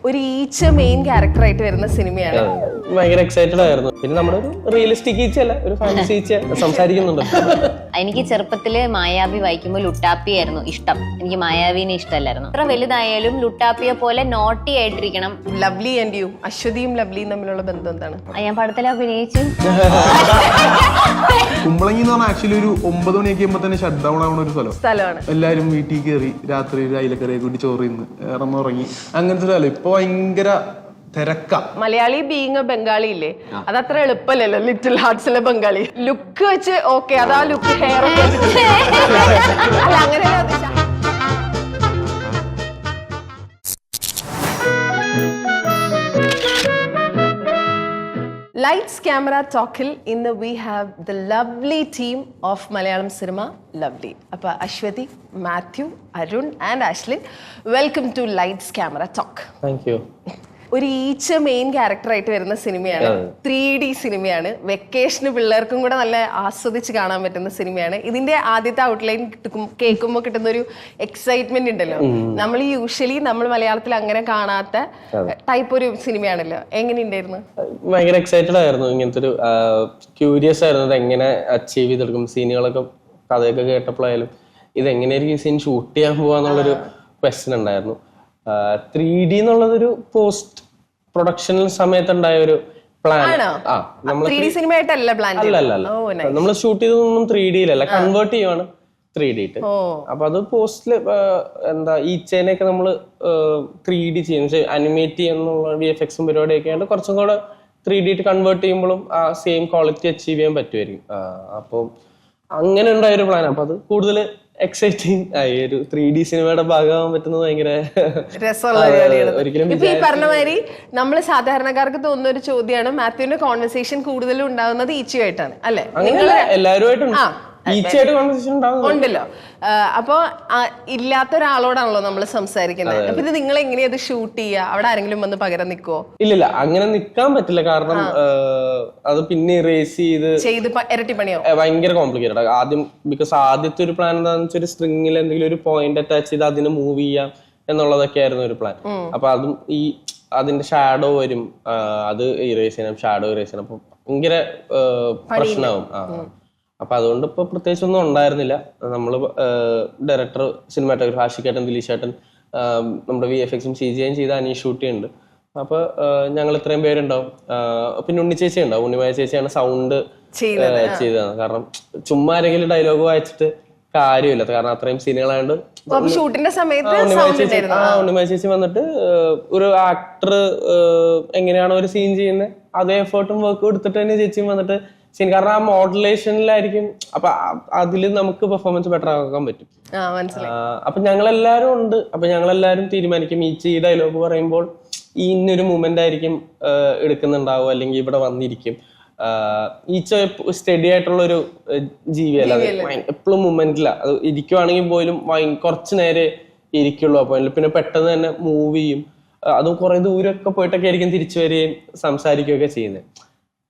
ഒരു ഈച്ച main character ആയിട്ട് വരുന്ന സിനിമയാണ്. ഭയങ്കര എക്സൈറ്റഡ് ആയിരുന്നു. പിന്നെ നമ്മുടെ ഒരു റിയലിസ്റ്റിക് ഈച്ച അല്ല, ഒരു ഫാന്റസി ഈച്ച സംസാരിക്കുന്നുണ്ട്. എനിക്ക് ചെറുപ്പത്തില് മായാവി വായിക്കുമ്പോൾ ലുട്ടാപ്പി ആയിരുന്നു ഇഷ്ടം. എനിക്ക് മായാവിനെ ഇഷ്ടമല്ലായിരുന്നു. എത്ര വലുതായാലും ലുട്ടാപ്പിയെ പോലെ നോട്ടി ആയിട്ടിരിക്കണം. ലവ്ലി ആൻഡ് യു, അശ്വതിയും ലവ്ലിയും തമ്മിലുള്ള ബന്ധം എന്താണ്? ഞാൻ പടത്തിൽ അഭിനയിച്ചു. കുമ്പളങ്ങി എന്ന് പറഞ്ഞാൽ ആക്ച്വലി ഒരു 9 മണിയൊക്കെ ആകുമ്പോൾ തന്നെ ഷട്ട് ഡൗൺ ആവുന്ന ഒരു സ്ഥലമാണ്. എല്ലാവരും വീട്ടിൽ കയറി രാത്രി ഒരു അയിലക്കറിയെ കൂട്ടി ചോറ് തിന്ന് ഇറങ്ങി അങ്ങനത്തെ ഒരു സ്ഥലം. ഇപ്പൊ ഭയങ്കര തിരക്ക. മലയാളി ബീങ് എ ബംഗാളി ഇല്ലേ, അത് അത്ര എളുപ്പമല്ലല്ലോ. ലിറ്റിൽ ഹാർട്സിലെ ബംഗാളി ലുക്ക് വെച്ച് ഓക്കെ, അതാ ലുക്ക് ഹെയർ ഒക്കെ അല്ല അങ്ങനെ. Lights Camera Talkil ഇന്ന് we have the lovely team of Malayalam cinema. Lovely. അപ്പോൾ Ashwathy, Mathew, Arun and Ashlin, welcome to lights camera talk. Thank you. ഒരു ഈച്ച മെയിൻ ക്യാരക്ടർ ആയിട്ട് വരുന്ന സിനിമയാണ്. 3D സിനിമയാണ്. വെക്കേഷന് പിള്ളേർക്കും കൂടെ നല്ല ആസ്വദിച്ച് കാണാൻ പറ്റുന്ന സിനിമയാണ്. ഇതിന്റെ ആദ്യത്തെ ഔട്ട്ലൈൻ കേൾക്കുമ്പോൾ കിട്ടുന്ന ഒരു എക്സൈറ്റ്മെന്റ് ഉണ്ടല്ലോ, നമ്മൾ യൂഷ്വലി നമ്മൾ മലയാളത്തിൽ അങ്ങനെ കാണാത്ത ടൈപ്പ് ഒരു സിനിമയാണല്ലോ. എങ്ങനെയുണ്ടായിരുന്നു? ഭയങ്കര എക്സൈറ്റഡ് ആയിരുന്നു. ഇങ്ങനത്തെ ഒരു ക്യൂരിയസ് ആയിരുന്നു, ഇത് എങ്ങനെ അച്ചീവ് ചെയ്തെടുക്കും. സീനുകളൊക്കെ കഥയൊക്കെ കേട്ടപ്പോഴായാലും ഇത് എങ്ങനെയായിരിക്കും ഈ സീൻ ഷൂട്ട് ചെയ്യാൻ പോവാന്നുള്ളൊരു ക്വസ്റ്റ്യൻ ഉണ്ടായിരുന്നു. 3D എന്നുള്ളതൊരു പോസ്റ്റ് പ്രൊഡക്ഷനിൽ സമയത്തുണ്ടായ ഒരു പ്ലാൻ. നമ്മൾ ഷൂട്ട് ചെയ്തതൊന്നും 3Dയിലല്ല, കൺവേർട്ട് ചെയ്യുവാണ് 3D. അപ്പൊ അത് പോസ്റ്റില് എന്താ ഈച്ചേനെയൊക്കെ നമ്മള് 3D ചെയ്യുന്നു, അനിമേറ്റ് ചെയ്യുന്നുള്ള VFX പരിപാടിയൊക്കെ ആയിട്ട് കുറച്ചും കൂടെ 3D കൺവേർട്ട് ചെയ്യുമ്പോഴും ആ സെയിം ക്വാളിറ്റി അച്ചീവ് ചെയ്യാൻ പറ്റുമായിരിക്കും. അപ്പം അങ്ങനെ ഉണ്ടായ ഒരു പ്ലാൻ. അപ്പൊ അത് കൂടുതൽ എക്സൈറ്റിംഗ് ആയി. ഒരു 3D സിനിമയുടെ ഭാഗമാകാൻ പറ്റുന്നത് ഭയങ്കര ഒരിക്കലും. ഇപ്പൊ ഈ പറഞ്ഞ മാതിരി നമ്മൾ സാധാരണക്കാർക്ക് തോന്നുന്ന ഒരു ചോദ്യമാണ്, മാത്യുവിന്റെ കോൺവെർസേഷൻ കൂടുതലും ഉണ്ടാകുന്നത് ഈച്ചയുമായിട്ടാണ് അല്ലെ? എല്ലാവരുമായിട്ടും ഉണ്ടല്ലോ. അപ്പൊ ഇല്ലാത്ത ഒരാളോടാണല്ലോ നമ്മൾ സംസാരിക്കുന്നത്. അപ്പൊ ഇത് നിങ്ങൾ എങ്ങനെയാ അത് ഷൂട്ട് ചെയ്യുക? അവിടെ ആരെങ്കിലും വന്ന് പകരം നിൽക്കുവോ? ഇല്ല, അങ്ങനെ നിക്കാൻ പറ്റില്ല. കാരണം അത് പിന്നെ ഇറേസ് ചെയ്ത് ഇരട്ടി പണിയോ, ഭയങ്കര കോംപ്ലിക്കേറ്റഡ് ആദ്യം. ബിക്കോസ് ആദ്യത്തെ ഒരു പ്ലാൻ എന്താണെന്ന് വെച്ചാൽ ഒരു സ്ട്രിങ്ങിൽ എന്തെങ്കിലും ഒരു പോയിന്റ് അറ്റാച്ച് ചെയ്ത് അതിന് മൂവ് ചെയ്യാം എന്നുള്ളതൊക്കെ ആയിരുന്നു ഒരു പ്ലാൻ. അപ്പൊ അതും അതിന്റെ ഷാഡോ വരും, അത് ഇറേസ് ചെയ്യണം, ഷാഡോ ഇറേസ് ചെയ്യണം. അപ്പൊ ഭയങ്കര പ്രശ്നമാവും. അപ്പൊ അതുകൊണ്ട് ഇപ്പൊ പ്രത്യേകിച്ച് ഒന്നും ഉണ്ടായിരുന്നില്ല. നമ്മള് ഡയറക്ടർ, സിനിമാറ്റോഗ്രാഫർ ആഷിക്കേട്ടൻ, ദിലീഷേട്ടൻ, നമ്മുടെ VFXും CGIയും ചെയ്ത അനീഷ് ഷൂട്ടി ഉണ്ട്. അപ്പൊ ഞങ്ങൾ ഇത്രയും പേരുണ്ടാവും. പിന്നെ ഉണ്ണിച്ചേച്ചി ഉണ്ടാവും. ഉണ്ണിമായ ചേച്ചിയാണ് സൗണ്ട് ചെയ്തത്. കാരണം ചുമ്മാ ആരെങ്കിലും ഡയലോഗ് വായിച്ചിട്ട് കാര്യമില്ല, കാരണം അത്രയും സീനുകളായോണ്ട്. ഉണ്ണിമായ ചേച്ചി വന്നിട്ട് ഒരു ആക്ടർ എങ്ങനെയാണോ ഒരു സീൻ ചെയ്യുന്നത് അതേ എഫേർട്ടും വർക്കും എടുത്തിട്ട് തന്നെ ചേച്ചിയും വന്നിട്ട് സീൻ. കാരണം ആ മോഡുലേഷനിലായിരിക്കും. അപ്പൊ അതിൽ നമുക്ക് പെർഫോമൻസ് ബെറ്റർ ആക്കാൻ പറ്റും. അപ്പൊ ഞങ്ങളെല്ലാരും ഉണ്ട്. അപ്പൊ ഞങ്ങളെല്ലാരും തീരുമാനിക്കും ഈ ഡയലോഗ് പറയുമ്പോൾ ഈ ഇന്നൊരു മൂമെന്റ് ആയിരിക്കും എടുക്കുന്നുണ്ടാവും, അല്ലെങ്കിൽ ഇവിടെ വന്നിരിക്കും. ഈച്ച സ്റ്റഡി ആയിട്ടുള്ള ഒരു ജീവിയല്ല, എപ്പോഴും മൂമെന്റില്ല. അത് ഇരിക്കുവാണെങ്കിൽ പോലും കുറച്ചു നേരെ ഇരിക്കുള്ളൂ ആ പോയിന്റിൽ. പിന്നെ പെട്ടെന്ന് തന്നെ മൂവ് ചെയ്യും. അതും കുറെ ദൂരമൊക്കെ പോയിട്ടൊക്കെ ആയിരിക്കും തിരിച്ചു വരികയും സംസാരിക്കുകയൊക്കെ ചെയ്യുന്നത്.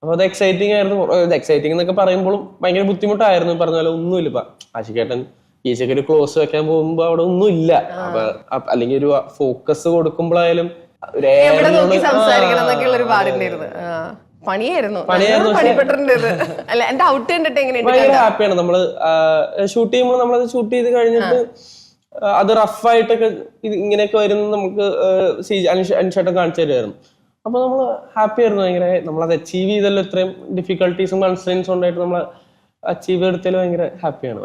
അപ്പൊ അത് എക്സൈറ്റിംഗ് ആയിരുന്നു. എക്സൈറ്റിംഗ് എന്നൊക്കെ പറയുമ്പോഴും ഭയങ്കര ബുദ്ധിമുട്ടായിരുന്നു. പറഞ്ഞ പോലെ ഒന്നുമില്ല. ഇപ്പൊ ആഷിക്കേട്ടൻ ഈച്ചയ്ക്ക് ഒരു ക്ലോസ് വെക്കാൻ പോകുമ്പോ അവിടെ ഒന്നും ഇല്ല. അപ്പൊ അല്ലെങ്കിൽ ഒരു ഫോക്കസ് കൊടുക്കുമ്പോഴായാലും ഭയങ്കര ഹാപ്പിയാണ്. നമ്മള് ഷൂട്ട് ചെയ്യുമ്പോൾ നമ്മളത് ഷൂട്ട് ചെയ്ത് കഴിഞ്ഞിട്ട് അത് റഫായിട്ടൊക്കെ ഇങ്ങനെയൊക്കെ വരുന്നത് നമുക്ക് അനുഷേട്ടൻ കാണിച്ചു തരുമായിരുന്നു. അപ്പൊ നമ്മള് ഹാപ്പി ആയിരുന്നു ഭയങ്കര. നമ്മളത് അച്ചീവ് ചെയ്തല്ലോ. ഇത്രയും ഡിഫിക്കൽട്ടീസും കൺസ്ട്രെയിൻസും ഉണ്ടായിട്ട് നമ്മൾ അച്ചീവ് എടുത്താലും ഭയങ്കര ഹാപ്പിയാണ്.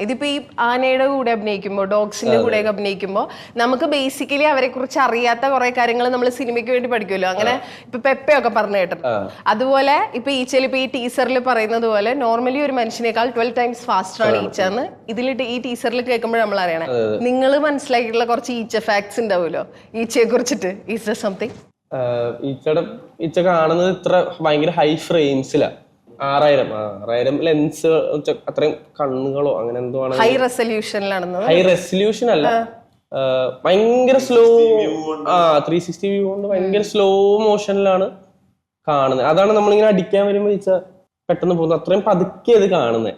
ഇതിപ്പോ ഈ ആനയുടെ കൂടെ അഭിനയിക്കുമ്പോ, ഡോഗ്സിന്റെ കൂടെ അഭിനയിക്കുമ്പോ നമുക്ക് ബേസിക്കലി അവരെ കുറിച്ച് അറിയാത്ത കുറെ കാര്യങ്ങൾ നമ്മൾ സിനിമയ്ക്ക് വേണ്ടി പഠിക്കുമല്ലോ. അങ്ങനെ ഇപ്പൊ പെപ്പയൊക്കെ പറഞ്ഞു കേട്ടിട്ടുണ്ട്. അതുപോലെ ഇപ്പൊ ഈച്ചയിൽ ഇപ്പൊ ഈ ടീസറിൽ പറയുന്നത് പോലെ നോർമലി ഒരു മനുഷ്യനേക്കാൾ 12 times ഫാസ്റ്റർ ആണ് ഈച്ച എന്ന് ഇതിൽ ഈ ടീസറിൽ കേൾക്കുമ്പോൾ നമ്മൾ അറിയണേ. നിങ്ങൾ മനസ്സിലാക്കിയിട്ടുള്ള കുറച്ച് ഈച്ച ഫാക്ട്സ് ഉണ്ടാവുമല്ലോ ഈച്ചയെ കുറിച്ചിട്ട്. Is there something? ഈച്ച കാണുന്നത് ഇത്ര ഭയങ്കര ഹൈ ഫ്രെയിംസിലാണ്. 6000 ലെൻസ്, അത്രയും കണ്ണുകളോ അങ്ങനെ എന്തോ ആണ്. ഹൈ റെസല്യൂഷനിലാണ്. ഹൈ റെസല്യൂഷൻ അല്ല, ഭയങ്കര സ്ലോ 360 വ്യൂ കൊണ്ട് ഭയങ്കര സ്ലോ മോഷനിലാണ് കാണുന്നത്. അതാണ് നമ്മളിങ്ങനെ അടിക്കാൻ വരുമ്പോ ഈച്ച പെട്ടെന്ന് പോകുന്നത്. അത്രയും പതുക്കെ അത് കാണുന്നത്.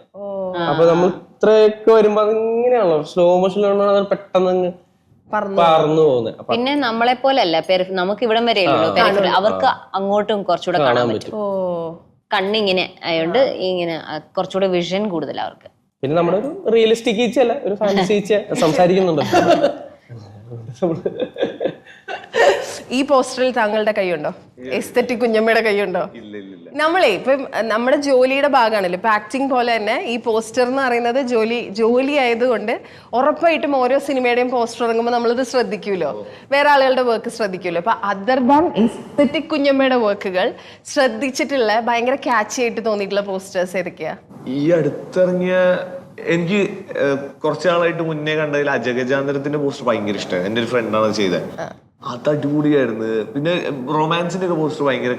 അപ്പൊ നമ്മൾ ഇത്രയൊക്കെ വരുമ്പോ അതിങ്ങനെയാണല്ലോ സ്ലോ മോഷനിലാണ് പെട്ടെന്ന് പറന്നു പോകുന്നത്. അപ്പൊ പിന്നെ നമ്മളെ പോലല്ല നമുക്ക് ഇവിടം വരെ ഉള്ളൂ, അവർക്ക് അങ്ങോട്ടും കുറച്ചുകൂടെ കാണാൻ പറ്റും. ഓ കണ്ണിങ്ങനെ ആയതുകൊണ്ട് ഇങ്ങനെ കുറച്ചുകൂടെ വിഷൻ കൂടുതൽ അവർക്ക്. പിന്നെ നമ്മുടെ ഒരു റിയലിസ്റ്റിക് ഈച്ചല്ല, ഒരു ഫാൻസി ഈച്ച സംസാരിക്കുന്നുണ്ട്. ഈ പോസ്റ്ററിൽ താങ്കളുടെ കൈയുണ്ടോ? എസ്തെറ്റിക് കുഞ്ഞമ്മയുടെ കൈയുണ്ടോ? നമ്മളെ ഇപ്പം നമ്മുടെ ജോലിയുടെ ഭാഗമാണല്ലോ, ഇപ്പൊ ആക്ടിങ് പോലെ തന്നെ ഈ പോസ്റ്റർ എന്ന് പറയുന്നത് ജോലി ആയതുകൊണ്ട് ഉറപ്പായിട്ടും ഓരോ സിനിമയുടെയും പോസ്റ്റർ ഇറങ്ങുമ്പോൾ നമ്മളിത് ശ്രദ്ധിക്കുമല്ലോ, വേറെ ആളുകളുടെ വർക്ക് ശ്രദ്ധിക്കുമല്ലോ. അപ്പൊ അതർ ദാൻ എസ്തെറ്റിക് കുഞ്ഞമ്മയുടെ വർക്കുകൾ ശ്രദ്ധിച്ചിട്ടുള്ള ഭയങ്കര ക്യാച്ചി ആയിട്ട് തോന്നിയിട്ടുള്ള പോസ്റ്റേഴ്സ് ഏതൊക്കെയാ? ഈ അടുത്തിറങ്ങിയ എനിക്ക് കുറച്ചു നാളായിട്ട് മുന്നേ കണ്ടതിൽ അജഗജാന്തരത്തിന്റെ പോസ്റ്റർ ഭയങ്കര ഇഷ്ടമായി. എന്റെ ഒരു ഫ്രണ്ടാണ് അത് ചെയ്തത്. അത് അടിപൊളിയായിരുന്നു. പിന്നെ റൊമാൻസിന്റെ ഒക്കെ പോസ്റ്റർ ഭയങ്കര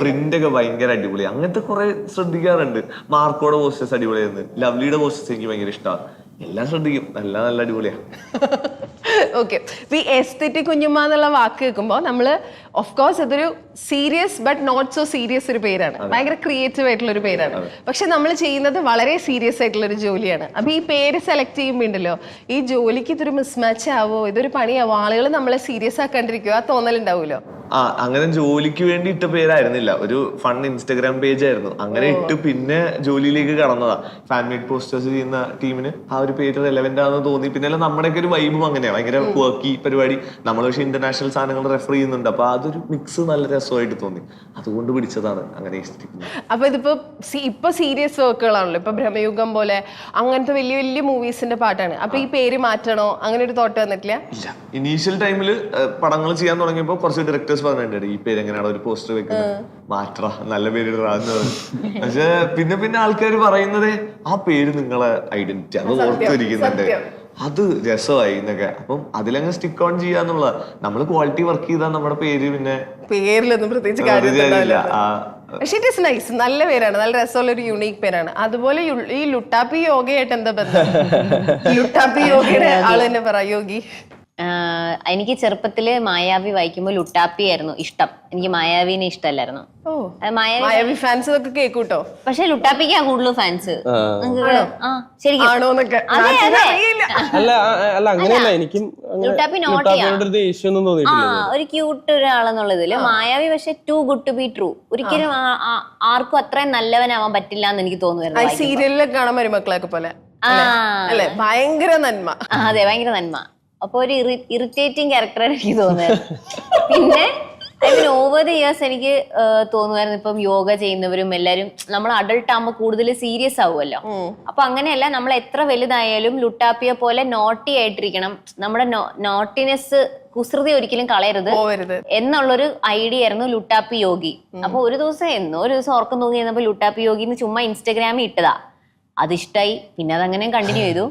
പ്രിന്റ് ഒക്കെ ഭയങ്കര അടിപൊളി. അങ്ങനത്തെ കുറെ ശ്രദ്ധിക്കാറുണ്ട്. മാർക്കോടെ പോസ്റ്റേഴ്സ് അടിപൊളിയായിരുന്നു. ലവ്ലിയുടെ പോസ്റ്റേഴ്സ് എനിക്ക് ഭയങ്കര ഇഷ്ടമാണ്. എല്ലാം ശ്രദ്ധിക്കും. നല്ല അടിപൊളിയാ. ഓക്കെ, ഈ എസ്തെറ്റിക് കുഞ്ഞുമ്മ എന്നുള്ള വാക്ക് കേൾക്കുമ്പോൾ നമ്മള് ഓഫ് കോഴ്സ് ഇതൊരു serious but not so serious ഒരു പേരാണ്, ഭയങ്കര ക്രിയേറ്റീവ് ആയിട്ടുള്ള ഒരു പേരാണ്. പക്ഷെ നമ്മൾ ചെയ്യുന്നത് വളരെ സീരിയസ് ആയിട്ടുള്ള ഒരു ജോലിയാണ്. അപ്പൊ ഈ പേര് സെലക്ട് ചെയ്യുമ്പോൾ ഉണ്ടല്ലോ, ഈ ജോലിക്ക് ഇതൊരു മിസ്മാച്ച് ആവോ, ഇതൊരു പണിയാവോ, ആളുകൾ നമ്മളെ സീരിയസ് ആക്കാണ്ടിരിക്കുവോ, ആ തോന്നലുണ്ടാവുമല്ലോ? അങ്ങനെ ജോലിക്ക് വേണ്ടി ഇട്ട പേരായിരുന്നില്ല, ഒരു ഫൺ ഇൻസ്റ്റാഗ്രാം പേജ് ആയിരുന്നു. അങ്ങനെ ഇട്ട് പിന്നെ ജോലിയിലേക്ക് കടന്നതാ. ഫാൻ മെയ്ഡ് പോസ്റ്റേഴ്സ് ചെയ്യുന്ന ടീമിന് ആ ഒരു പേര് റെലവെന്റ് ആണെന്ന് തോന്നി. പിന്നെ നമ്മുടെയൊക്കെ ഒരു വൈബും അങ്ങനെയാണ്, ഭയങ്കര വർക്കി പരിപാടി. നമ്മൾ പക്ഷെ ഇന്റർനാഷണൽ സാധനങ്ങൾ റെഫർ ചെയ്യുന്നുണ്ട്. അപ്പൊ അതൊരു മിക്സ് നല്ല രസമായിട്ട് തോന്നി, അതുകൊണ്ട് പിടിച്ചതാണ് അങ്ങനെ. അപ്പൊ ഇതിപ്പോ ഇപ്പൊ സീരിയസ് വർക്കുകളാണല്ലോ, ഇപ്പൊ ഭ്രമയുഗം പോലെ അങ്ങനത്തെ വലിയ വലിയ മൂവീസിന്റെ പാട്ടാണ്. അപ്പൊ ഈ പേര് മാറ്റണോ അങ്ങനെ ഒരു തോട്ട് വന്നിട്ടില്ല? ഇല്ല, ഇനീഷ്യൽ ടൈമിൽ പടങ്ങൾ ചെയ്യാൻ തുടങ്ങിയപ്പോ കുറച്ച് ഡയറക്ടേഴ്സ് പറഞ്ഞിട്ടുണ്ട് ഈ പേര് എങ്ങനെയാണ് ഒരു പോസ്റ്റർ വെക്കുന്നത്, മാറ്റാ നല്ല പേര് ഇടാന്ന്. പക്ഷെ പിന്നെ ആൾക്കാർ പറയുന്നത് ആ പേര് നിങ്ങളെ ഐഡന്റിറ്റി, അത് ഓർത്തിരിക്കുന്നുണ്ട്, അത് രസമായി എന്നൊക്കെ. അപ്പം അതിലങ്ങ് സ്റ്റിക്ക് ഓൺ ചെയ്യാന്നുള്ള, നമ്മൾ ക്വാളിറ്റി വർക്ക് ചെയ്താൽ നമ്മുടെ പേര് പിന്നെ പേരിലൊന്നും പ്രത്യേകിച്ച് കാര്യമില്ല. പക്ഷെ ഇറ്റ് ഇസ് നൈസ്, നല്ല പേരാണ്, നല്ല രസമുള്ള ഒരു യുണീക് പേരാണ്. അതുപോലെ ഈ ലുട്ടാപ്പി യോഗയായിട്ട് എന്താ ബന്ധം? ലുട്ടാപ്പി യോഗയുടെ ആള് തന്നെ പറ, യോഗി. എനിക്ക് ചെറുപ്പത്തില് മായാവി വായിക്കുമ്പോൾ ലുട്ടാപ്പി ആയിരുന്നു ഇഷ്ടം. എനിക്ക് മായാവിനെ ഇഷ്ടമല്ലായിരുന്നു. മായാവി ഫാൻസ് ഒക്കെ കേക്കൂട്ടോ, പക്ഷെ ലുട്ടാപ്പിക്കാ കൂടുതൽ ഫാൻസ്. ശരിക്കും അല്ല അങ്ങനെയല്ല, എനിക്കും ലുട്ടാപ്പി ഒരു ക്യൂട്ട് ഒരാളെന്നുള്ളതില്. മായാവി പക്ഷെ too good to be true. ഒരിക്കലും ആർക്കും അത്രയും നല്ലവനാവാൻ പറ്റില്ല എന്ന് എനിക്ക് തോന്നുന്നു. സീരിയലിലൊക്കെ കാണാൻ മരുമക്കളൊക്കെ പോലെ അല്ലെ, ഭയങ്കര നന്മ. അതെ, ഭയങ്കര നന്മ. അപ്പൊ ഒരു ഇറിറ്റേറ്റിംഗ് ക്യാരക്ടറാണ് എനിക്ക് തോന്നുന്നത്. പിന്നെ ഓവർ ദ ഇയേഴ്സ് എനിക്ക് തോന്നുമായിരുന്നു, ഇപ്പം യോഗ ചെയ്യുന്നവരും എല്ലാരും നമ്മൾ അഡൾട്ട് ആകുമ്പോൾ കൂടുതൽ സീരിയസ് ആവുമല്ലോ. അപ്പൊ അങ്ങനെയല്ല, നമ്മൾ എത്ര വലുതായാലും ലുട്ടാപ്പിയെ പോലെ നോട്ടി ആയിട്ടിരിക്കണം. നമ്മുടെ നോട്ടിനെസ്, കുസൃതി ഒരിക്കലും കളയരുത് എന്നുള്ളൊരു ഐഡിയ ആയിരുന്നു ലുട്ടാപ്പി യോഗി. അപ്പൊ ഒരു ദിവസം ഓർക്കം തോന്നി കഴിഞ്ഞപ്പോ ലുട്ടാപ്പി യോഗി എന്ന് ചുമ്മാ ഇൻസ്റ്റാഗ്രാമിൽ ഇട്ടതാ. അതിഷ്ടായി, പിന്നെ അതങ്ങനെ കണ്ടിന്യൂ ചെയ്തു.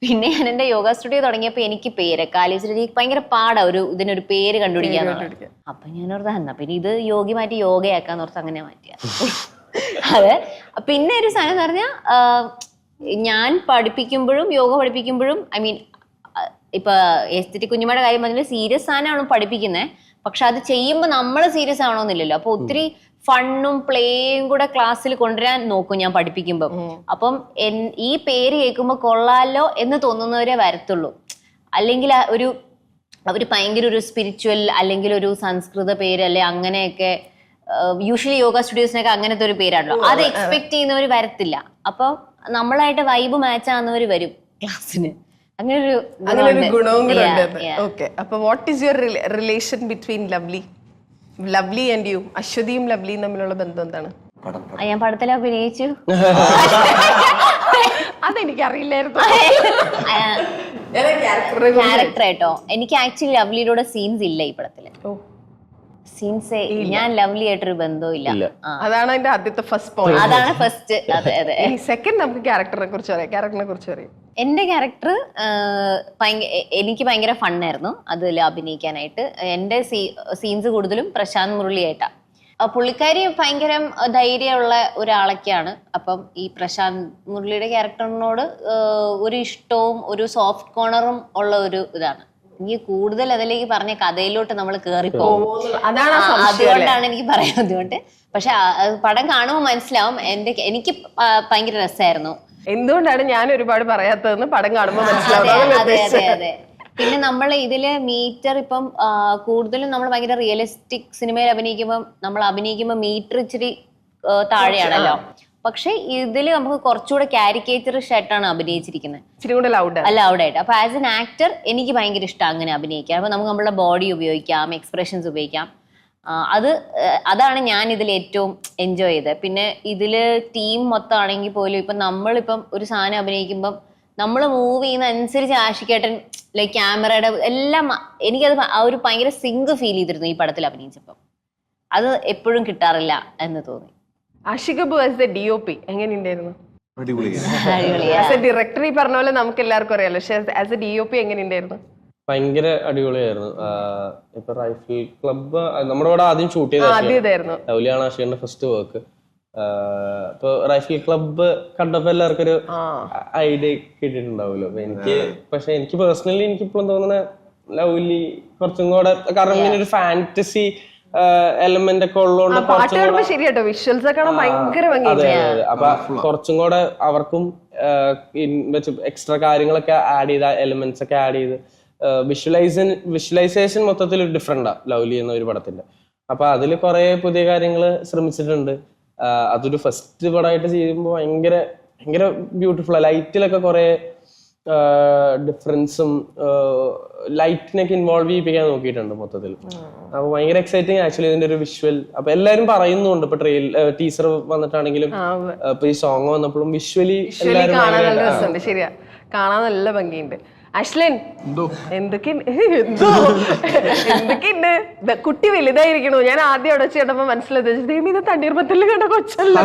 പിന്നെ ഞാൻ എന്റെ യോഗ സ്റ്റുഡിയോ തുടങ്ങിയപ്പോ എനിക്ക് കാലേജിൽ ഭയങ്കര പാടാ ഇതിനൊരു പേര് കണ്ടുപിടിക്കാന്ന്. അപ്പൊ ഞാൻ ഓർത്താ എന്നാ പിന്നെ ഇത് യോഗി മാറ്റി യോഗയാക്കാന്ന് ഓർത്ത് അങ്ങനെ മാറ്റിയ. അതെ. പിന്നെ ഒരു സാധനം എന്ന് പറഞ്ഞാൽ, ഞാൻ പഠിപ്പിക്കുമ്പോഴും യോഗ പഠിപ്പിക്കുമ്പോഴും ഇപ്പൊ എസ്തെറ്റിക് കുഞ്ഞുമ്മയുടെ കാര്യം പറഞ്ഞാൽ സീരിയസ് സാധനമാണ് പഠിപ്പിക്കുന്നത്. പക്ഷെ അത് ചെയ്യുമ്പോൾ നമ്മൾ സീരിയസ് ആവണമെന്നില്ലല്ലോ. അപ്പൊ ഒത്തിരി ഫണ്ണും പ്ലേയും കൂടെ ക്ലാസ്സിൽ കൊണ്ടുവരാൻ നോക്കും ഞാൻ പഠിപ്പിക്കുമ്പോൾ. അപ്പം ഈ പേര് കേൾക്കുമ്പോൾ കൊള്ളാലോ എന്ന് തോന്നുന്നവരെ വരത്തുള്ളൂ. അല്ലെങ്കിൽ അവര് ഭയങ്കര ഒരു സ്പിരിച്വൽ അല്ലെങ്കിൽ ഒരു സംസ്കൃത പേര് അല്ലെ അങ്ങനെയൊക്കെ, യൂഷ്വലി യോഗ സ്റ്റുഡിയോസിനൊക്കെ അങ്ങനത്തെ ഒരു പേരാണല്ലോ, അത് എക്സ്പെക്ട് ചെയ്യുന്നവർ വരത്തില്ല. അപ്പൊ നമ്മളായിട്ട് വൈബ് മാച്ച് ആവുന്നവർ വരും ക്ലാസ്സിന്. അങ്ങനെ ഒരു ഗുണവും കൂടെ ഉണ്ട്. ഓക്കെ, അപ്പൊ what is your relation between Lovely and you? അശ്വതിയും ലവ്ലിയും തമ്മിലുള്ള ബന്ധം എന്താണ്? ഞാൻ പടത്തിൽ അഭിനയിച്ചു. അതെനിക്കറിയില്ലായിരുന്നു. ക്യാരക്ടറായിട്ടോ എനിക്ക് ആക്ച്വലി ലവ്ലിയുടെ സീൻസ് ഇല്ല ഈ പടത്തില്. സീൻസ് ഞാൻ ലവ്ലി ആയിട്ടൊരു ബന്ധവും ഇല്ല. അതാണ് അതിന്റെ ആദ്യത്തെ ഫസ്റ്റ് പോയിന്റ്. അതാണ് ഫസ്റ്റ്. അതെ അതെ. സെക്കൻഡ് നമുക്ക് ക്യാരക്ടറിനെ കുറിച്ച് അറിയാം. എന്റെ ക്യാരക്ടർ എനിക്ക് ഭയങ്കര ഫണ്ണായിരുന്നു അതിൽ അഭിനയിക്കാനായിട്ട്. എന്റെ സീൻസ് കൂടുതലും പ്രശാന്ത് മുരളിയായിട്ടാ. പുള്ളിക്കാരി ഭയങ്കര ധൈര്യമുള്ള ഒരാളൊക്കെയാണ്. അപ്പം ഈ പ്രശാന്ത് മുരളിയുടെ ക്യാരക്ടറിനോട് ഒരു ഇഷ്ടവും ഒരു സോഫ്റ്റ് കോർണറും ഉള്ള ഒരു ഇതാണ്. എനിക്ക് കൂടുതൽ അതിലേക്ക് പറഞ്ഞ കഥയിലോട്ട് നമ്മൾ കേറിപ്പോകും, അതുകൊണ്ടാണ് എനിക്ക് പറയാൻ ബുദ്ധിമുട്ട്. പക്ഷെ പടം കാണുമ്പോൾ മനസ്സിലാവും. എനിക്ക് ഭയങ്കര രസമായിരുന്നു. എന്തുകൊണ്ടാണ് ഞാൻ ഒരുപാട് പറയാത്തതെന്ന് പടം കാണുമ്പോൾ അതെ മനസ്സിലാവും. അതെ അതെ അതെ. പിന്നെ നമ്മൾ ഇതില് മീറ്റർ ഇപ്പം കൂടുതലും നമ്മൾ ഭയങ്കര റിയലിസ്റ്റിക് സിനിമയിൽ അഭിനയിക്കുമ്പോൾ മീറ്റർ ഇച്ചിരി താഴെയാണല്ലോ. പക്ഷെ ഇതില് നമുക്ക് കുറച്ചുകൂടെ കാരിക്കേച്ചറിഷ് ആയിട്ടാണ് അഭിനയിച്ചിരിക്കുന്നത്, ഇച്ചിരി കൂടെ ലൗഡ്. ലൗഡായിട്ട്. അപ്പൊ ആസ് എൻ ആക്ടർ എനിക്ക് ഭയങ്കര ഇഷ്ടമാണ് അങ്ങനെ അഭിനയിക്കാൻ. അപ്പൊ നമുക്ക് നമ്മളുടെ ബോഡി ഉപയോഗിക്കാം, എക്സ്പ്രഷൻസ് ഉപയോഗിക്കാം. അതാണ് ഞാൻ ഇതിൽ ഏറ്റവും എൻജോയ് ചെയ്തത്. പിന്നെ ഇതില് ടീം മൊത്തം ആണെങ്കിൽ പോലും ഇപ്പൊ നമ്മളിപ്പം ഒരു സാധനം അഭിനയിക്കുമ്പം നമ്മൾ മൂവ് ചെയ്യുന്ന അനുസരിച്ച് ആഷിക്കേട്ടൻ ലൈക്ക് ക്യാമറയുടെ എല്ലാം എനിക്കത് ഒരു ഭയങ്കര സിങ്ക് ഫീൽ ചെയ്തിരുന്നു ഈ പടത്തിൽ അഭിനയിച്ചപ്പം. അത് എപ്പോഴും കിട്ടാറില്ല എന്ന് തോന്നി. Aashiq Abu as the DOP എങ്ങനെയുണ്ടായിരുന്നു? അടിപൊളിയാ. ആസ് എ ഡയറക്ടർ ഈ പറഞ്ഞ പോലെ നമുക്ക് എല്ലാവർക്കും അറിയാലോ, പക്ഷെ ആസ് എ DOP എങ്ങനെയുണ്ടായിരുന്നു? ഭയങ്കര അടിപൊളിയായിരുന്നു. ഇപ്പൊ റൈഫിൾ ക്ലബ്ബ് നമ്മുടെ ഇവിടെ ആദ്യം ഷൂട്ട് ചെയ്തായിരുന്നു. ലൗലിയാണ് ആഷിഖിന്റെ ഫസ്റ്റ് വർക്ക്. ഇപ്പൊ റൈഫിൾ ക്ലബ്ബ് കണ്ടപ്പോ എല്ലാവർക്കും ഒരു ഐഡിയ കിട്ടിയിട്ടുണ്ടാവുമല്ലോ. പക്ഷെ എനിക്ക് പേഴ്സണലി എനിക്കിപ്പോഴും തോന്നുന്ന ലൗലി കുറച്ചും കൂടെ, കാരണം ഇങ്ങനെ ഒരു ഫാന്റസി എലമെന്റ് ഒക്കെ ഉള്ളതുകൊണ്ട് ശരിയാട്ടോ, വിഷ്വൽസ് ഒക്കെ ഭയങ്കര ഭംഗിയാണ്. അപ്പൊ കുറച്ചും കൂടെ അവർക്കും എക്സ്ട്രാ കാര്യങ്ങളൊക്കെ ആഡ് ചെയ്ത എലിമെന്റ്സ് ഒക്കെ ആഡ് ചെയ്ത് വിഷ്വലൈസേഷൻ മൊത്തത്തിൽ ഡിഫറെന്റാ ലൗലി എന്ന ഒരു പടത്തിന്റെ. അപ്പൊ അതിൽ കുറെ പുതിയ കാര്യങ്ങൾ ശ്രമിച്ചിട്ടുണ്ട്. അതൊരു ഫസ്റ്റ് പടമായിട്ട് ചെയ്യുമ്പോൾ ഭയങ്കര ഭയങ്കര ബ്യൂട്ടിഫുൾ. ലൈറ്റിലൊക്കെ കുറെ ഡിഫറൻസും ലൈറ്റിനൊക്കെ ഇൻവോൾവ് ചെയ്യിപ്പിക്കാൻ നോക്കിയിട്ടുണ്ട് മൊത്തത്തിൽ. അപ്പൊ ഭയങ്കര എക്സൈറ്റിംഗ് ആക്ച്വലി ഇതിന്റെ ഒരു വിഷ്വൽ. അപ്പൊ എല്ലാരും പറയുന്നുണ്ട്, ഇപ്പൊ ടീസർ വന്നിട്ടാണെങ്കിലും ഇപ്പൊ ഈ സോങ് വന്നപ്പോഴും വിഷ്വലി കാണാൻ നല്ല രസമുണ്ട്. ശരിയാ, കാണാൻ നല്ല ഭംഗിയുണ്ട്. അശ്ലിൻ എന്തൊക്കെയുണ്ട്? കുട്ടി വലുതായിരിക്കണു. ഞാൻ ആദ്യം അവിടെ ചേട്ടപ്പോ മനസ്സിലായത് ഇത് തണ്ണീർമത്തിൽ കണ്ട കൊച്ചല്ല,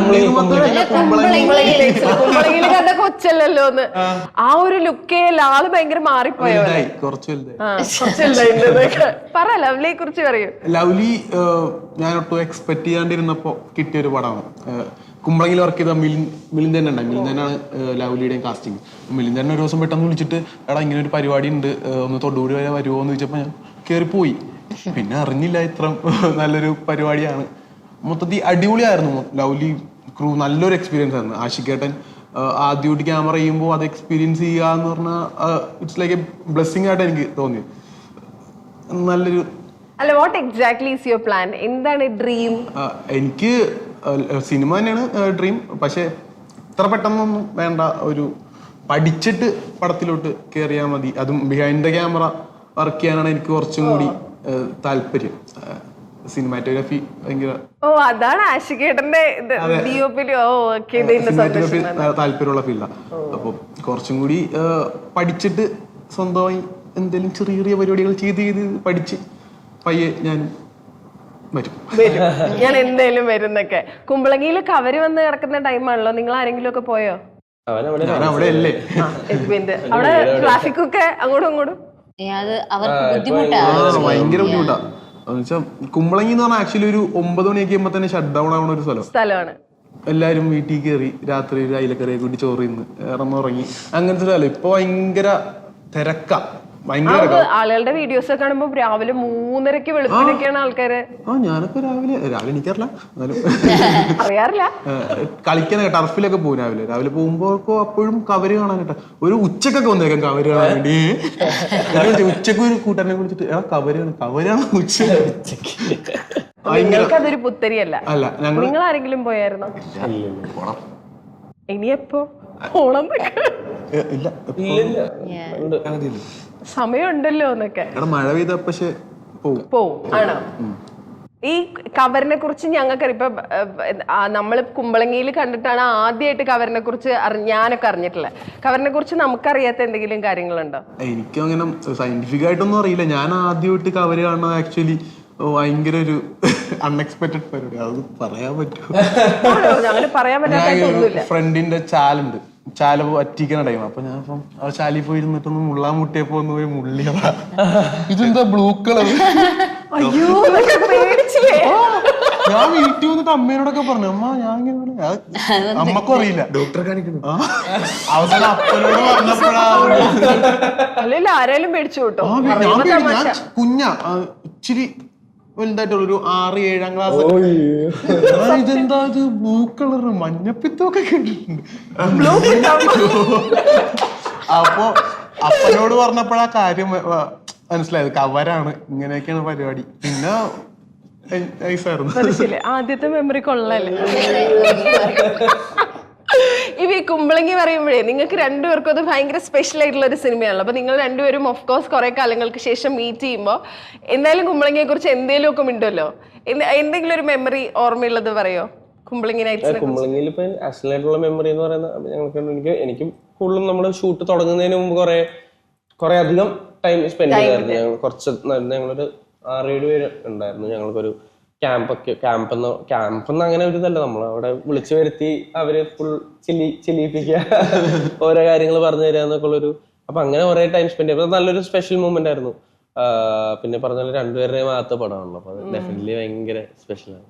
കുമ്പളങ്ങിയിൽ കണ്ട കൊച്ചല്ലോ എന്ന്. ആ ഒരു ലുക്കേ ആള് ഭയങ്കര മാറിപ്പോയോ. പറ ലവ്ലിയെ കുറിച്ച് പറയൂ. ലവ്ലി ഞാൻ ഒട്ടും എക്സ്പെക്ട് ചെയ്യാണ്ടിരുന്നപ്പോ കിട്ടിയ ഒരു പടമാണ്. കുമ്പളങ്ങിൽ വർക്ക് ചെയ്ത മിലിൻ തന്നെ ഉണ്ടായി. മിലിൻ തന്നെയാണ് ലവ്ലിയുടെയും കാസ്റ്റിംഗ്. മിലിൻ തന്നെ ഒരു ദിവസം പെട്ടെന്ന് വിളിച്ചിട്ട് എടാ ഇങ്ങനെ ഒരു പരിപാടി ഉണ്ട്, ഒന്ന് തൊടുപുഴ വരെ വരുമോ എന്ന് ചോദിച്ചപ്പോൾ ഞാൻ കയറിപ്പോയി. പിന്നെ അറിഞ്ഞില്ല ഇത്ര നല്ലൊരു പരിപാടിയാണ്. മൊത്തത്തിൽ അടിപൊളിയായിരുന്നു. ലവ്ലി ക്രൂ നല്ലൊരു എക്സ്പീരിയൻസ് ആയിരുന്നു. ആഷിഖേട്ടൻ ആദ്യമായിട്ട് ക്യാമറ ചെയ്യുമ്പോൾ അത് എക്സ്പീരിയൻസ് ചെയ്യുക എന്ന് പറഞ്ഞാൽ ഇറ്റ്സ് ലൈക്ക് എ ബ്ലെസ്സിങ് ആയിട്ട് എനിക്ക് തോന്നി. നല്ലൊരു അല്ല, what exactly is your plan? എന്താണ് ഡ്രീം? എനിക്ക് സിനിമ തന്നെയാണ് ഡ്രീം. പക്ഷെ ഇത്ര പെട്ടെന്നൊന്നും വേണ്ട. ഒരു പഠിച്ചിട്ട് പടത്തിലോട്ട് കയറിയാൽ മതി. അതും ബിഹൈൻഡ് ദ ക്യാമറ വർക്ക് ചെയ്യാനാണ് എനിക്ക് കുറച്ചും കൂടി താല്പര്യം. സിനിമാറ്റോഗ്രാഫി ഭയങ്കര അതാണ് ആഷിഖേട്ടന്റെ താല്പര്യമുള്ള ഫീൽഡാണ്. അപ്പൊ കുറച്ചും കൂടി പഠിച്ചിട്ട് സ്വന്തമായി എന്തെങ്കിലും ചെറിയ ചെറിയ പരിപാടികൾ ചെയ്ത് പഠിച്ച് പയ്യെ ഞാൻ ഞാൻ എന്തായാലും വരുന്നൊക്കെ. കുമ്പളങ്ങിയിൽ കവര് വന്ന് കിടക്കുന്ന ടൈമാണല്ലോ. നിങ്ങൾ ആരെങ്കിലും ഒക്കെ പോയോ? അവിടെ അല്ലേ, അവിടെ ട്രാഫിക് ഒക്കെ അങ്ങോട്ടും ഇങ്ങോട്ടും ഭയങ്കര ബുദ്ധിമുട്ടാ. കുമ്പളങ്ങി എന്ന് പറഞ്ഞാൽ ആക്ച്വലി ഒരു 9 മണിയൊക്കെ ആകുമ്പോ തന്നെ ഷട്ട് ഡൗൺ ആവുന്ന ഒരു സ്ഥലമാണ്. എല്ലാരും വീട്ടിൽ കയറി രാത്രി ഒരു അയിലക്കറിയെ കൂട്ടി ചോറ് തിന്ന് ഇറന്നുറങ്ങി അങ്ങനത്തെ സ്ഥലം. ഇപ്പൊ ഭയങ്കര തിരക്കാ. ആളുകളുടെ വീഡിയോസ് ഒക്കെ കാണുമ്പോ രാവിലെ 3:30 വെളുപ്പിനൊക്കെയാണ് ആൾക്കാര്. ഞാനൊക്കെ രാവിലെ എനിക്കറിയില്ല, അറിയാറില്ല. കളിക്കാനൊക്കെ ടർഫിലൊക്കെ പോകും. രാവിലെ പോകുമ്പോ അപ്പോഴും കവര് കാണാനായിട്ടാ. ഒരു ഉച്ചക്കൊക്കെ വന്നേക്കാം കവര് കാണാൻ വേണ്ടി. ഉച്ചക്ക് ഒരു കൂട്ടനെ കുറിച്ചിട്ട് കവരാണ് ഉച്ചക്ക്. അതൊരു പുത്തരിയല്ല. അല്ല, നിങ്ങൾ ആരെങ്കിലും പോയായിരുന്നോ? ഇനിയെപ്പോ ഓണം? ഇല്ല, സമയമുണ്ടല്ലോ എന്നൊക്കെ. മഴ പെയ്ത പക്ഷെ പോവും. ആണോ? ഈ കവറിനെ കുറിച്ച് ഞങ്ങൾക്ക് ഇപ്പൊ നമ്മള് കുമ്പളങ്ങിയിൽ കണ്ടിട്ടാണ് ആദ്യമായിട്ട് കവറിനെ കുറിച്ച് ഞാനൊക്കെ അറിഞ്ഞിട്ടില്ല. കവറിനെ കുറിച്ച് നമുക്കറിയാത്ത എന്തെങ്കിലും കാര്യങ്ങളുണ്ടോ? എനിക്കും അങ്ങനെ സയന്റിഫിക് ആയിട്ടൊന്നും അറിയില്ല. ഞാൻ ആദ്യമായിട്ട് കവര് കാണുന്നത് ആക്ച്വലി ഭയങ്കര ഒരു അൺഎക്സ്പെക്ടഡ് പരിപാടി. അത് പറയാൻ പറ്റുമോ? അങ്ങനെ പറയാൻ പറ്റാത്ത ഫ്രണ്ടിന്റെ ചാലുണ്ട്, ചാല വറ്റിക്കുന്ന ടൈം. അപ്പൊ ഞാൻ ഇപ്പം ആ ചാലിൽ പോയി ഇരുന്നിട്ടൊന്ന് മുള്ളാൻ മുട്ടിയപ്പോ ഒന്ന് പോയി മുള്ളിയതാ. ഇതെന്താ ബ്ലൂ കളർ? ഞാൻ വീട്ടിൽ വന്നിട്ട് അമ്മേനോടൊക്കെ പറഞ്ഞു, അമ്മ ഞാൻ ഇങ്ങനെ, അമ്മക്കും അറിയില്ല, ഡോക്ടറെ കാണിക്കുന്നു. അവസാനം അപ്പനോട് പറഞ്ഞപ്പോഴാ ആരെങ്കിലും മേടിച്ചു കേട്ടോ. ഞാൻ കുഞ്ഞാ ഇച്ചിരി വലുതായിട്ടുള്ള ഒരു 6-7 ക്ലാസ്. ഇതെന്താ ഇത് ബ്ലൂ കളർ മഞ്ഞപ്പിത്തൊക്കെ കണ്ടിട്ടുണ്ട്. അപ്പൊ അപ്പനോട് പറഞ്ഞപ്പോഴാ കാര്യം മനസ്സിലായത്, കവരാണ്, ഇങ്ങനെയൊക്കെയാണ് പരിപാടി. പിന്നെ ആദ്യത്തെ മെമ്മറി കൊള്ളല്ലേ. ഇപ്പൊ ഈ കുമ്പളങ്ങി പറയുമ്പോഴേ നിങ്ങൾക്ക് രണ്ടുപേർക്കും അത് ഭയങ്കര സ്പെഷ്യൽ ആയിട്ടുള്ള ഒരു സിനിമയാണല്ലോ. അപ്പൊ നിങ്ങൾ രണ്ടുപേരും ഓഫ് കോഴ്സ് കുറെ കാലങ്ങൾക്ക് ശേഷം മീറ്റ് ചെയ്യുമ്പോൾ എന്തായാലും കുമ്പളങ്ങിയെ കുറിച്ച് എന്തെങ്കിലും ഒക്കെ ഉണ്ടല്ലോ. എന്തെങ്കിലും ഒരു മെമ്മറി ഓർമ്മയുള്ളത് പറയോ കുമ്പളങ്ങി നൈറ്റ്സിനെ? കുമ്പളങ്ങിയിൽ ഇപ്പൊ നാഷണൽ ആയിട്ടുള്ള മെമ്മറി എന്ന് പറയുന്നത് എനിക്ക് കൂടുതലും നമ്മള് ഷൂട്ട് തുടങ്ങുന്നതിന് മുമ്പ് കുറെ അധികം ടൈം സ്പെൻഡ് ചെയ്തായിരുന്നു. ഞങ്ങൾ ഞങ്ങളൊരു 6-7 പേര് ഉണ്ടായിരുന്നു. ഞങ്ങൾക്കൊരു ക്യാമ്പെന്ന് അങ്ങനെ ഒരു ഇതല്ല, നമ്മളവിടെ വിളിച്ചു വരുത്തി അവര് ഫുൾ ചില്ലിപ്പിക്കുക, ഓരോ കാര്യങ്ങൾ പറഞ്ഞു തരിക എന്നൊക്കെ ഉള്ളൊരു. അപ്പൊ അങ്ങനെ കുറെ ടൈം സ്പെൻഡ് ചെയ്തത് നല്ലൊരു സ്പെഷ്യൽ മൂമെന്റ് ആയിരുന്നു. പിന്നെ പറഞ്ഞ രണ്ടുപേരുടെയും ആദ്യത്തെ പടമാണല്ലോ, അപ്പൊ ഡെഫിനറ്റ്ലി ഭയങ്കര സ്പെഷ്യലാണ്.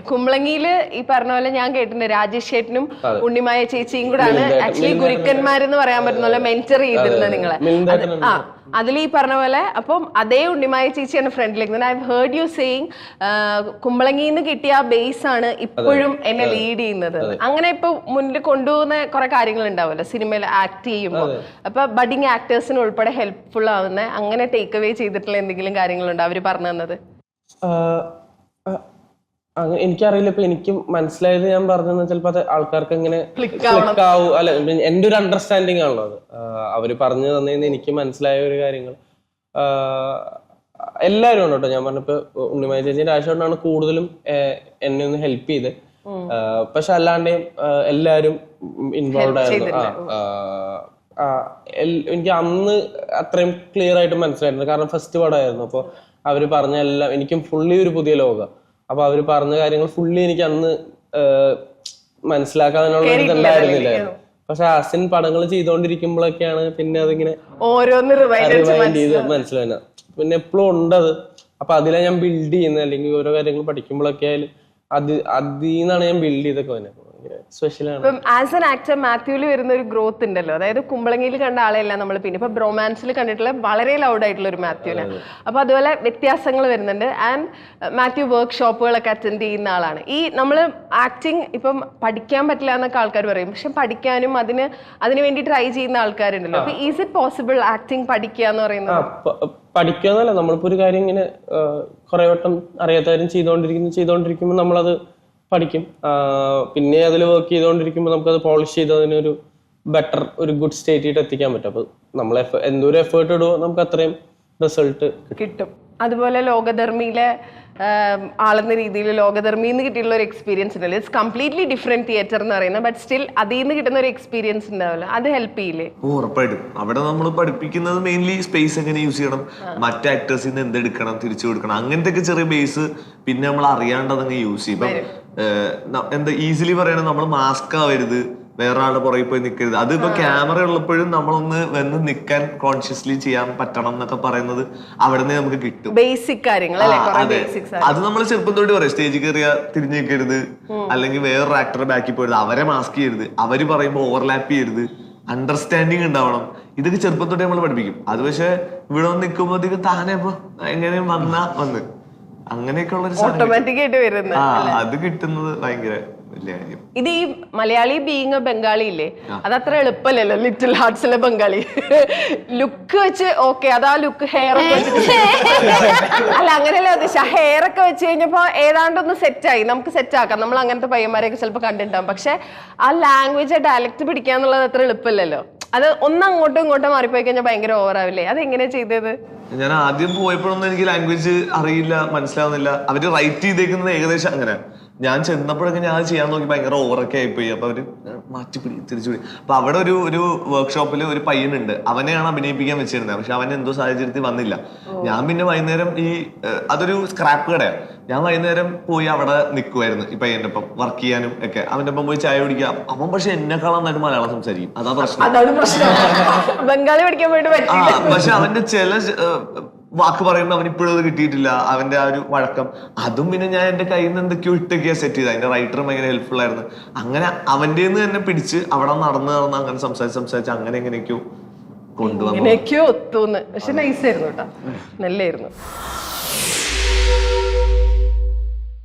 കുമ്പളങ്ങിയില് ഈ പറഞ്ഞ പോലെ ഞാൻ കേട്ടിട്ടുണ്ട് രാജേഷ് ചേട്ടനും ഉണ്ണിമായ ചേച്ചിയും കൂടാണ് ആക്ച്വലി ഗുരുക്കന്മാരെന്ന് പറയാൻ പറ്റുന്ന മെന്റർ ചെയ്തിരുന്നത് നിങ്ങളെ. അതിൽ ഈ പറഞ്ഞ പോലെ അപ്പം അതേ ഉണ്ണിമായ ചേച്ചിയാണ് ഫ്രണ്ടിലേക്ക്. ഐ ഹേർഡ് യു സെയിങ് കുമ്പളങ്ങിന്ന് കിട്ടിയ ആ ബേസ് ആണ് ഇപ്പോഴും എന്നെ ലീഡ് ചെയ്യുന്നത്. അങ്ങനെ ഇപ്പൊ മുന്നിൽ കൊണ്ടുപോകുന്ന കുറെ കാര്യങ്ങൾ ഉണ്ടാവുമല്ലോ സിനിമയിൽ ആക്ട് ചെയ്യുമ്പോൾ. അപ്പൊ ബഡിങ് ആക്ടേഴ്സിന് ഉൾപ്പെടെ ഹെൽപ്ഫുൾ ആവുന്ന അങ്ങനെ ടേക്ക് അവേ ചെയ്തിട്ടുള്ള എന്തെങ്കിലും കാര്യങ്ങളുണ്ടോ അവര് പറഞ്ഞു തന്നത്? അങ്ങനെ എനിക്കറിയില്ല. ഇപ്പൊ എനിക്ക് മനസ്സിലായത് ഞാൻ പറഞ്ഞത് ചിലപ്പോ അത് ആൾക്കാർക്ക് എങ്ങനെ ക്ലിക്ക് ആവും, അല്ല എന്റെ ഒരു അണ്ടർസ്റ്റാൻഡിങ് ആണല്ലോ അത്. അവര് പറഞ്ഞു തന്നേന്ന് എനിക്ക് മനസ്സിലായ ഒരു കാര്യങ്ങൾ എല്ലാവരും ഉണ്ട് കേട്ടോ. ഞാൻ പറഞ്ഞപ്പോ ഉണ്ണിമായ ചേച്ചി രാജേഷോടാണ് കൂടുതലും എന്നെ ഒന്ന് ഹെൽപ്പ് ചെയ്ത്. പക്ഷെ അല്ലാണ്ട് എല്ലാരും ഇൻവോൾവ് ആയിരുന്നു. എനിക്ക് അന്ന് അത്രയും ക്ലിയർ ആയിട്ട് മനസ്സിലായിരുന്നു, കാരണം ഫസ്റ്റ് പടമായിരുന്നു. അപ്പൊ അവര് പറഞ്ഞ എല്ലാം എനിക്കും ഫുള്ളി ഒരു പുതിയ ലോകം. അപ്പൊ അവര് പറഞ്ഞ കാര്യങ്ങൾ ഫുള്ളി എനിക്ക് അന്ന് മനസ്സിലാക്കാനുള്ള ഇതുണ്ടായിരുന്നില്ലായിരുന്നു. പക്ഷെ ആസിൻ പടങ്ങൾ ചെയ്തോണ്ടിരിക്കുമ്പോഴൊക്കെയാണ് പിന്നെ അതിങ്ങനെ മനസ്സിലാവുന്നത്. പിന്നെ എപ്പോഴും ഉണ്ടത്. അപ്പൊ അതിലാണ് ഞാൻ ബിൽഡ് ചെയ്യുന്നത്. അല്ലെങ്കിൽ ഓരോ കാര്യങ്ങൾ പഠിക്കുമ്പോഴൊക്കെ ആയാലും അതിന്നാണ് ഞാൻ ബിൽഡ് ചെയ്തൊക്കെ വന്നത്. ഇപ്പം ആസ് എൻ ആക്ടർ മാത്യുവിൽ വരുന്ന ഒരു ഗ്രോത്ത് ഉണ്ടല്ലോ. അതായത് കുമ്പളങ്ങിയിൽ കണ്ട ആളെയല്ല നമ്മൾ പിന്നെ ഇപ്പൊ ബ്രോമാൻസിൽ കണ്ടിട്ടുള്ള വളരെ ലൗഡ് ആയിട്ടുള്ള ഒരു മാത്യുവിനെ. അപ്പൊ അതുപോലെ വ്യത്യാസങ്ങൾ വരുന്നുണ്ട്. ആൻഡ് മാത്യു വർക്ക് ഷോപ്പുകളൊക്കെ അറ്റൻഡ് ചെയ്യുന്ന ആളാണ്. ഈ നമ്മൾ ആക്ടിങ് ഇപ്പം പഠിക്കാൻ പറ്റില്ല എന്നൊക്കെ ആൾക്കാർ പറയും, പക്ഷെ പഠിക്കാനും അതിന് വേണ്ടി ട്രൈ ചെയ്യുന്ന ആൾക്കാരുണ്ടല്ലോ. അപ്പൊ ഈസ് ഇറ്റ് പോസിബിൾ ആക്ടിങ് പഠിക്കുക എന്ന് പറയുന്നത്? പഠിക്കാന്നല്ല, നമ്മളിപ്പോ ഒരു കാര്യം ഇങ്ങനെ കുറെ വട്ടം അറിയാത്ത കാര്യം ചെയ്തോണ്ടിരിക്കുമ്പോൾ നമ്മളത് പഠിക്കും. പിന്നെ അതിൽ വർക്ക് ചെയ്തുകൊണ്ടിരിക്കുമ്പോൾ നമുക്കത് പോളിഷ് ചെയ്തതിനൊരു ബെറ്റർ ഒരു ഗുഡ് സ്റ്റേറ്റിൽ എത്തിക്കാൻ പറ്റും. അപ്പൊ നമ്മൾ എന്തോരം എഫേർട്ട് ഇടുമോ നമുക്ക് അത്രയും റിസൾട്ട് കിട്ടും. അതുപോലെ ലോകധർമ്മിയിലെ ആളെന്ന രീതിയിൽ ലോകധർമ്മിന്ന് കിട്ടിയുള്ള ഒരു എക്സ്പീരിയൻസ് ഉണ്ടല്ലോ. ഇറ്റ്സ് കംപ്ലീറ്റ്ലി ഡിഫറെന്റ് തിയേറ്റർ എന്ന് പറയുന്നത്, ബട്ട് സ്റ്റിൽ അതിൽ നിന്ന് കിട്ടുന്ന ഒരു എക്സ്പീരിയൻസ് ഉണ്ടാവല്ലോ, അത് ഹെൽപ്പ് ചെയ്യില്ലേ? ഉറപ്പായിട്ടും. അവിടെ നമ്മൾ പഠിപ്പിക്കുന്നത് മെയിൻലി സ്പേസ് എങ്ങനെ യൂസ് ചെയ്യണം, മറ്റു ആക്ടേഴ്സിൽ നിന്ന് എന്തെടുക്കണം, തിരിച്ചു കൊടുക്കണം, അങ്ങനത്തെ ഒക്കെ ചെറിയ ബേസ് പിന്നെ നമ്മൾ അറിയാണ്ടതങ്ങ് യൂസ് ചെയ്യും. ഇപ്പം എന്താ ഈസിലി പറയണത്, നമ്മൾ മാസ്ക് ആവരുത്, വേറെ ആളുടെ പുറകെ പോയി നിൽക്കരുത്. അതിപ്പോ ക്യാമറ ഉള്ളപ്പോഴും നമ്മളൊന്ന് വന്ന് നിൽക്കാൻ കോൺഷ്യസ്ലി ചെയ്യാൻ പറ്റണം എന്നൊക്കെ പറയുന്നത് അവിടെ നിന്ന് നമുക്ക് കിട്ടും. ബേസിക് കാര്യങ്ങൾ. അത് നമ്മൾ ചെറുപ്പം തൊട്ട് പറയും, സ്റ്റേജിൽ കയറിയ തിരിഞ്ഞു നിൽക്കരുത്, അല്ലെങ്കിൽ വേറൊരു ആക്ടറെ ബാക്കിൽ പോയത്, അവരെ മാസ്ക് ചെയ്യരുത്, അവര് പറയുമ്പോൾ ഓവർലാപ്പ് ചെയ്യരുത്, അണ്ടർസ്റ്റാൻഡിങ് ഉണ്ടാവണം. ഇതൊക്കെ ചെറുപ്പം തൊട്ട് നമ്മൾ പഠിപ്പിക്കും. അത് പക്ഷെ ഇവിടെ വന്ന് നിൽക്കുമ്പോഴത്തേക്ക് താനെ ഇപ്പൊ എങ്ങനെ വന്ന് അങ്ങനെയൊക്കെ ഉള്ള ഓട്ടോമാറ്റിക് ആയിട്ട് വരുന്നത് അത് കിട്ടുന്നത് ഭയങ്കര വലിയ കാര്യം. ഇത് ഈ മലയാളി ബീങ് ബംഗാളി ഇല്ലേ, അതത്ര എളുപ്പമല്ലല്ലോ. ലിറ്റിൽ ഹാർട്സിലെ ബംഗാളി ലുക്ക് വെച്ച് ഓക്കെ, അതാ ലുക്ക് ഹെയർ ഒക്കെ വെച്ചിട്ട് അല്ല അങ്ങനെയല്ല ഉദ്ദേശിച്ച, ഹെയർ ഒക്കെ വെച്ച് കഴിഞ്ഞപ്പോ ഏതാണ്ടൊന്ന് സെറ്റായി, നമുക്ക് സെറ്റ് ആക്കാം. നമ്മൾ അങ്ങനത്തെ പയ്യന്മാരെയൊക്കെ ചിലപ്പോൾ കണ്ടിട്ടുണ്ടാവും. പക്ഷെ ആ ലാംഗ്വേജ് ഡയലക്ട് പിടിക്കാന്നുള്ളത് അത്ര എളുപ്പമല്ലല്ലോ. അത് അങ്ങോട്ടും ഇങ്ങോട്ടും മാറിപ്പോയി കഴിഞ്ഞാൽ ഭയങ്കര ഓവറാവില്ലേ? അത് എങ്ങനെയാ ചെയ്തത്? ഞാൻ ആദ്യം പോയപ്പോഴൊന്നും എനിക്ക് ലാംഗ്വേജ് അറിയില്ല, മനസ്സിലാവുന്നില്ല. അവര് റൈറ്റ് ചെയ്തേക്കുന്നത് ഏകദേശം അങ്ങനെ. ഞാൻ ചെന്നപ്പോഴൊക്കെ ഞാൻ ചെയ്യാൻ നോക്കി ഭയങ്കര ഓവറൊക്കെ ആയിപ്പോയി. അപ്പൊ അവര് മാറ്റിപ്പിടി തിരിച്ചുപിടി. അപ്പൊ അവിടെ ഒരു വർക്ക്ഷോപ്പിൽ ഒരു പയ്യനുണ്ട്, അവനെയാണ് അഭിനയിപ്പിക്കാൻ വെച്ചിരുന്നത്. പക്ഷെ അവൻ എന്തോ സാഹചര്യത്തിൽ വന്നില്ല. ഞാൻ പിന്നെ വൈകുന്നേരം അതൊരു സ്ക്രാപ്പ് കടയാണ്, ഞാൻ വൈകുന്നേരം പോയി അവിടെ നിൽക്കുമായിരുന്നു ഈ പയ്യന്റെ ഒപ്പം വർക്ക് ചെയ്യാനും ഒക്കെ. അവന്റെ ഒപ്പം പോയി ചായ കുടിക്കാം. അവൻ പക്ഷെ എന്നെക്കാളും നന്നായിട്ട് മലയാളം സംസാരിക്കും. അതാ പ്രശ്നം. ബംഗാളി പഠിക്കാൻ പോയിട്ട് പക്ഷെ അവന്റെ ചില വാക്ക് പറയുമ്പോൾ അവൻ ഇപ്പോഴും അത് കിട്ടിയിട്ടില്ല, അവന്റെ ആ ഒരു വഴക്കം. അതും പിന്നെ ഞാൻ എന്റെ കയ്യിൽ നിന്ന് എന്തൊക്കെയോ ഇട്ടൊക്കെയാ സെറ്റ് ചെയ്ത്. അതിന്റെ റൈറ്റർ ഭയങ്കര ഹെൽപ്ഫുൾ ആയിരുന്നു. അങ്ങനെ അവന്റെ തന്നെ പിടിച്ച് അവിടെ നടന്ന് അങ്ങനെ സംസാരിച്ച് അങ്ങനെ എങ്ങനെയൊക്കെയോ കൊണ്ടുവന്നു. എങ്ങനെയൊക്കെയോ ഒത്തുന്ന്. പക്ഷെ നൈസായിരുന്നു കേട്ടോ, നല്ലായിരുന്നു.